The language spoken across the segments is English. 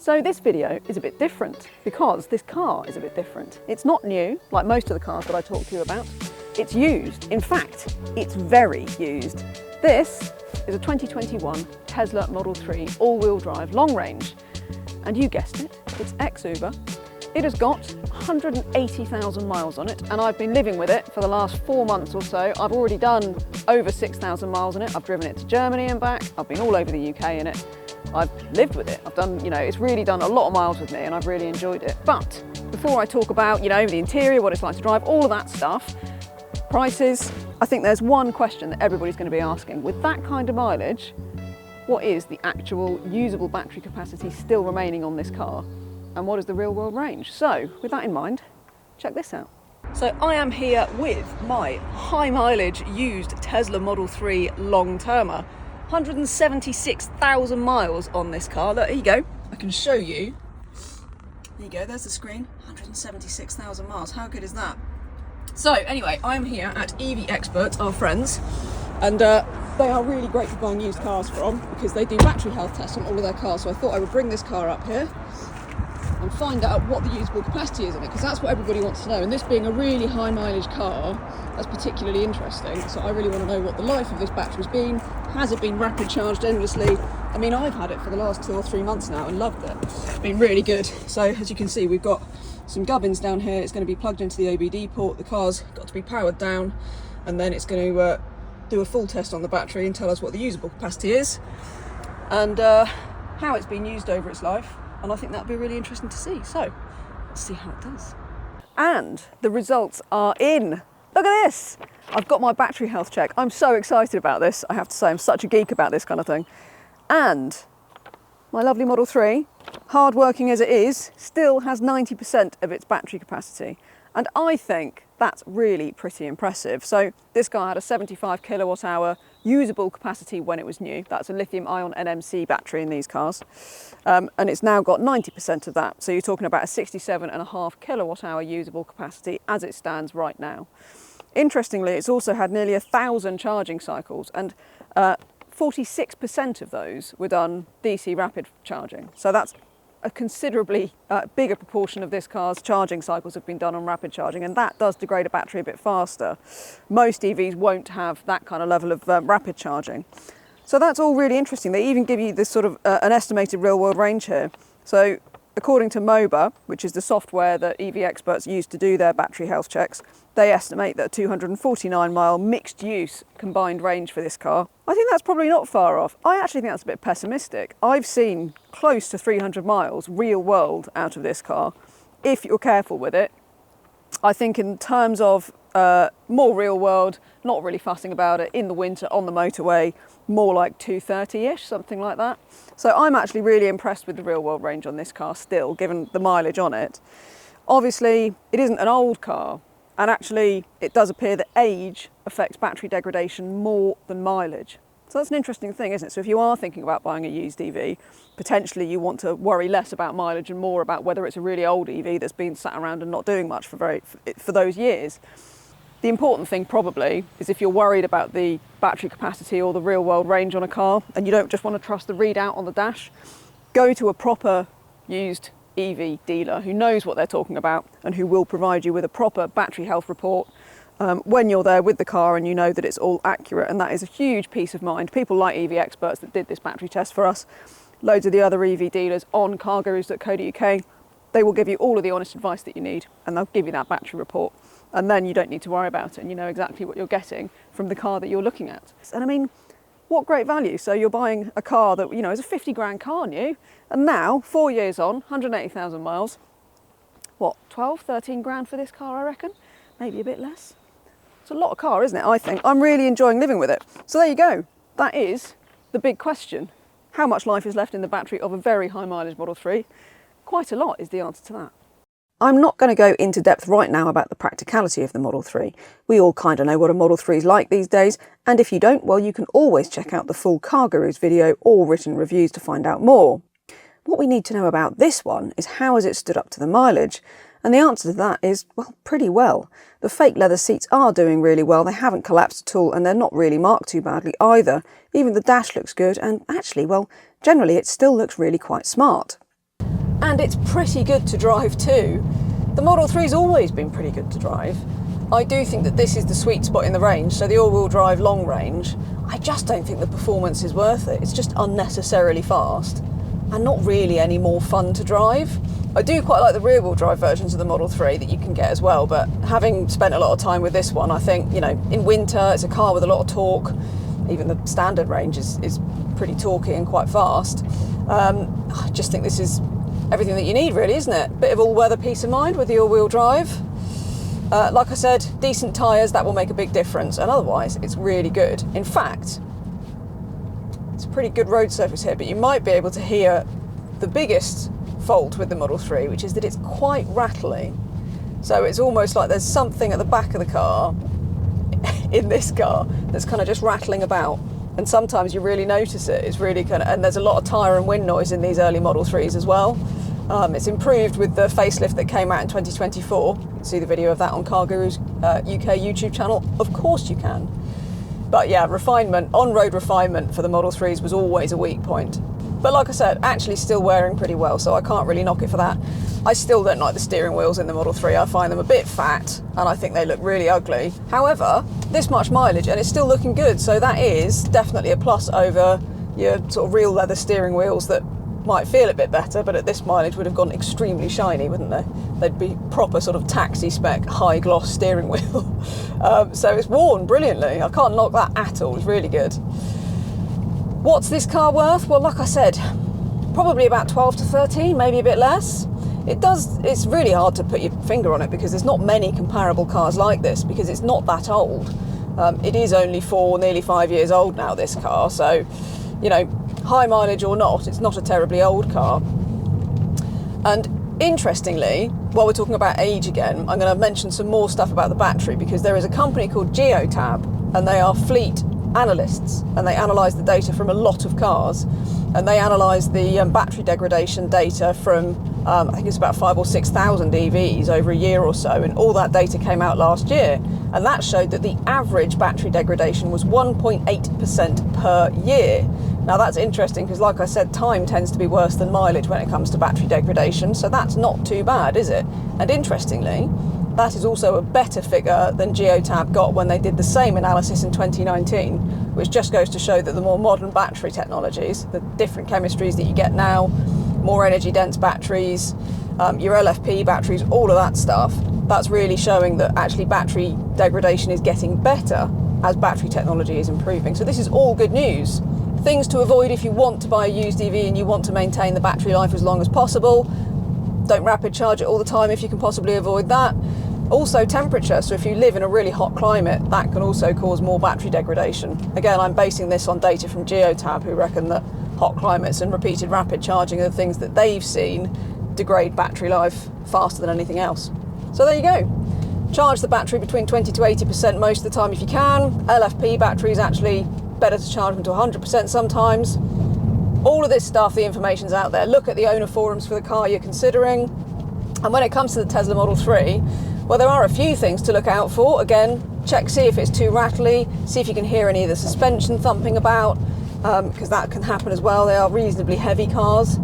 So this video is a bit different because this car is a bit different. It's not new, like most of the cars that I talk to you about. It's used. In fact, it's very used. This is a 2021 Tesla Model 3 all-wheel drive long range. And you guessed it, it's ex-Uber. It has got 180,000 miles on it, and I've been living with it for the last 4 months or so. I've already done over 6,000 miles on it. I've driven it to Germany and back. I've been all over the UK in it. I've lived with it. I've done, it's really done a lot of miles with me and I've really enjoyed it. But before I talk about, the interior, what it's like to drive, all of that stuff, prices, I think there's one question that everybody's going to be asking. With that kind of mileage, what is the actual usable battery capacity still remaining on this car? And what is the real world range? So with that in mind, check this out. So I am here with my high mileage used Tesla Model 3 long-termer. 176,000 miles on this car. Look, here you go. I can show you. There you go, there's the screen. 176,000 miles. How good is that? So anyway, I'm here at EV Experts, our friends, and they are really great for buying used cars from because they do battery health tests on all of their cars. So I thought I would bring this car up here and find out what the usable capacity is in it, because that's what everybody wants to know. And this being a really high mileage car, that's particularly interesting. So I really want to know what the life of this battery's been. Has it been rapid charged endlessly? I mean, I've had it for the last 2 or 3 months now and loved it. It's been really good. So as you can see, we've got some gubbins down here. It's going to be plugged into the OBD port. The car's got to be powered down, and then it's going to do a full test on the battery and tell us what the usable capacity is and how it's been used over its life. And I think that'd be really interesting to see. So let's see how it does. And the results are in. Look at this. I've got my battery health check. I'm so excited about this. I have to say, I'm such a geek about this kind of thing. And my lovely Model 3, hard working as it is, still has 90% of its battery capacity. And I think that's really pretty impressive. So this guy had a 75 kilowatt hour usable capacity when it was new. That's a lithium ion NMC battery in these cars. And it's now got 90% of that. So you're talking about a 67.5 kilowatt hour usable capacity as it stands right now. Interestingly, it's also had nearly 1,000 charging cycles, and 46% of those were done DC rapid charging. So that's a considerably bigger proportion of this car's charging cycles have been done on rapid charging, and that does degrade a battery a bit faster. Most EVs won't have that kind of level of rapid charging. So that's all really interesting. They even give you this sort of an estimated real world range here. So according to MOBA, which is the software that EV Experts use to do their battery health checks, they estimate that a 249 mile mixed use combined range for this car. I think that's probably not far off. I actually think that's a bit pessimistic. I've seen close to 300 miles real world out of this car, if you're careful with it. I think in terms of more real world, not really fussing about it, in the winter on the motorway, more like 230-ish, something like that. So I'm actually really impressed with the real world range on this car still, given the mileage on it. Obviously, it isn't an old car, and actually it does appear that age affects battery degradation more than mileage. So that's an interesting thing, isn't it? So if you are thinking about buying a used EV, potentially you want to worry less about mileage and more about whether it's a really old EV that's been sat around and not doing much for those years. The important thing probably is if you're worried about the battery capacity or the real world range on a car and you don't just want to trust the readout on the dash, go to a proper used EV dealer who knows what they're talking about and who will provide you with a proper battery health report when you're there with the car and you know that it's all accurate. And that is a huge peace of mind. People like EV Experts that did this battery test for us, loads of the other EV dealers on CarGurus UK, they will give you all of the honest advice that you need and they'll give you that battery report. And then you don't need to worry about it and you know exactly what you're getting from the car that you're looking at. And I mean, what great value. So you're buying a car that, is a 50 grand car new, and now 4 years on, 180,000 miles, what, 12, 13 grand for this car, I reckon? Maybe a bit less. It's a lot of car, isn't it, I think? I'm really enjoying living with it. So there you go. That is the big question. How much life is left in the battery of a very high mileage Model 3? Quite a lot is the answer to that. I'm not going to go into depth right now about the practicality of the Model 3. We all kind of know what a Model 3 is like these days, and if you don't, well, you can always check out the full CarGurus video or written reviews to find out more. What we need to know about this one is how has it stood up to the mileage? And the answer to that is, well, pretty well. The fake leather seats are doing really well. They haven't collapsed at all, and they're not really marked too badly either. Even the dash looks good, and actually, well, generally it still looks really quite smart. and it's pretty good to drive too. The Model 3's always been pretty good to drive. I do think that this is the sweet spot in the range, so the all-wheel drive long range. I just don't think the performance is worth it. It's just unnecessarily fast and not really any more fun to drive. I do quite like the rear-wheel drive versions of the Model 3 that you can get as well, but having spent a lot of time with this one, I think, you know, in winter, it's a car with a lot of torque. Even the standard range is pretty torquey and quite fast. I just think this is everything that you need, really, isn't it? Bit of all-weather peace of mind with the all-wheel drive. Like I said, decent tyres, that will make a big difference, and otherwise, it's really good. In fact, it's a pretty good road surface here, but you might be able to hear the biggest fault with the Model 3, which is that it's quite rattly. So it's almost like there's something at the back of the car, in this car, that's kind of just rattling about. And sometimes you really notice it. It's really kind of, and there's a lot of tyre and wind noise in these early Model 3s as well. It's improved with the facelift that came out in 2024. You can see the video of that on CarGurus UK YouTube channel. Of course you can. But yeah, refinement, on-road refinement for the Model 3s was always a weak point. But like I said, actually still wearing pretty well, so I can't really knock it for that. I still don't like the steering wheels in the Model 3. I find them a bit fat, and I think they look really ugly. However, this much mileage, and it's still looking good, so that is definitely a plus over your sort of real leather steering wheels that might feel a bit better, but at this mileage would have gone extremely shiny, wouldn't they? They'd be proper sort of taxi spec, high gloss steering wheel. So it's worn brilliantly. I can't knock that at all. It's really good. What's this car worth? Well, like I said, probably about 12 to 13, maybe a bit less. It's really hard to put your finger on it because there's not many comparable cars like this because it's not that old. It is only nearly 5 years old now, this car. So, you know, high mileage or not, it's not a terribly old car. And interestingly, while we're talking about age again, I'm going to mention some more stuff about the battery because there is a company called Geotab, and they are fleet analysts, and they analyse the data from a lot of cars, and they analyse the battery degradation data from I think it's about 5,000 or 6,000 EVs over a year or so, and all that data came out last year, and that showed that the average battery degradation was 1.8% per year. Now that's interesting because, like I said, time tends to be worse than mileage when it comes to battery degradation, so that's not too bad, is it? And interestingly, that is also a better figure than Geotab got when they did the same analysis in 2019, which just goes to show that the more modern battery technologies, the different chemistries that you get now, more energy dense batteries, your LFP batteries, all of that stuff, that's really showing that actually battery degradation is getting better as battery technology is improving. So this is all good news. Things to avoid if you want to buy a used EV and you want to maintain the battery life as long as possible. Don't rapid charge it all the time if you can possibly avoid that. Also temperature, so if you live in a really hot climate, that can also cause more battery degradation. Again, I'm basing this on data from Geotab, who reckon that hot climates and repeated rapid charging are the things that they've seen degrade battery life faster than anything else. So there you go. Charge the battery between 20 to 80% most of the time if you can. LFP batteries, actually better to charge them to 100% sometimes. All of this stuff, the information's out there. Look at the owner forums for the car you're considering. And when it comes to the Tesla Model 3, well, there are a few things to look out for. Again, see if it's too rattly, see if you can hear any of the suspension thumping about, because that can happen as well. They are reasonably heavy cars.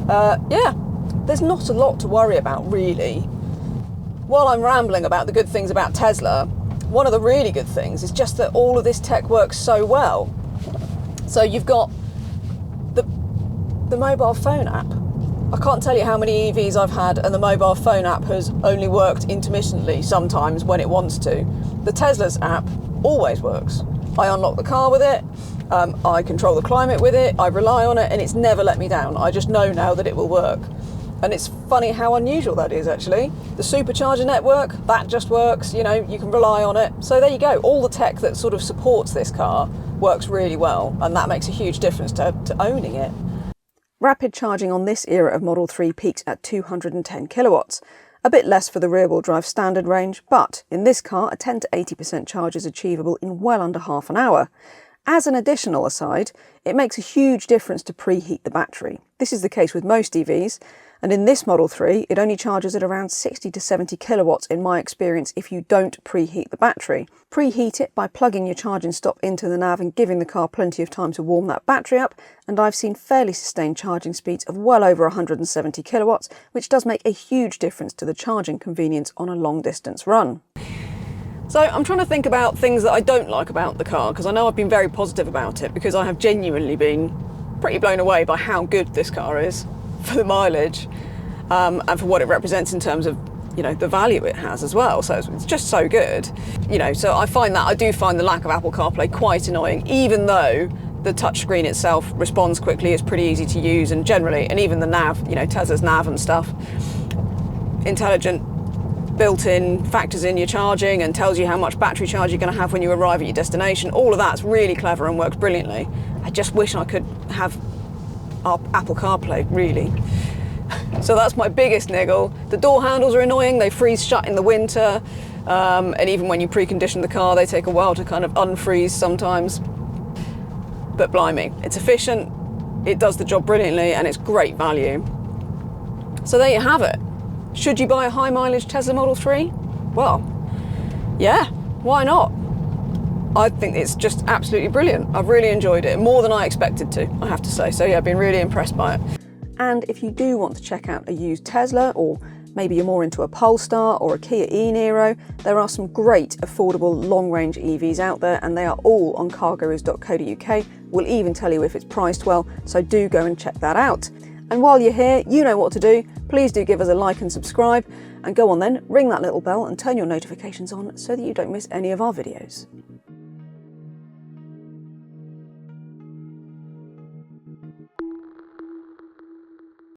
Yeah, there's not a lot to worry about, really. While I'm rambling about the good things about Tesla, one of the really good things is just that all of this tech works so well. So you've got the mobile phone app. I can't tell you how many EVs I've had and the mobile phone app has only worked intermittently sometimes when it wants to. The Tesla's app always works. I unlock the car with it, I control the climate with it, I rely on it, and it's never let me down. I just know now that it will work. And it's funny how unusual that is, actually. The supercharger network, that just works, you know, you can rely on it. So there you go, all the tech that sort of supports this car works really well, and that makes a huge difference to owning it. Rapid charging on this era of Model 3 peaks at 210 kilowatts, a bit less for the rear-wheel drive standard range, but in this car a 10 to 80% charge is achievable in well under half an hour. As an additional aside, it makes a huge difference to preheat the battery. This is the case with most EVs, And in this Model 3, it only charges at around 60 to 70 kilowatts in my experience if you don't preheat the battery. Preheat it by plugging your charging stop into the nav and giving the car plenty of time to warm that battery up, and I've seen fairly sustained charging speeds of well over 170 kilowatts, which does make a huge difference to the charging convenience on a long distance run. So I'm trying to think about things that I don't like about the car, because I know I've been very positive about it, because I have genuinely been pretty blown away by how good this car is for the mileage, and for what it represents in terms of, you know, the value it has as well. So it's just so good, you know. So I do find the lack of Apple CarPlay quite annoying, even though the touchscreen itself responds quickly, it's pretty easy to use, and generally, and even the nav, you know, Tesla's nav and stuff, intelligent, built-in, factors in your charging and tells you how much battery charge you're going to have when you arrive at your destination. All of that's really clever and works brilliantly. I just wish I could have our Apple CarPlay, really. So that's my biggest niggle. The door handles are annoying, they freeze shut in the winter, and even when you precondition the car, they take a while to kind of unfreeze sometimes. But blimey, it's efficient, it does the job brilliantly, and it's great value. So there you have it. Should you buy a high mileage Tesla Model 3? Well, yeah, why not? I think it's just absolutely brilliant. I've really enjoyed it, more than I expected to, I have to say. So yeah, I've been really impressed by it. And if you do want to check out a used Tesla, or maybe you're more into a Polestar or a Kia e-Niro, there are some great affordable long-range EVs out there, and they are all on CarGurus.co.uk. We'll even tell you if it's priced well, so do go and check that out. And while you're here, you know what to do. Please do give us a like and subscribe, and go on then, ring that little bell and turn your notifications on so that you don't miss any of our videos.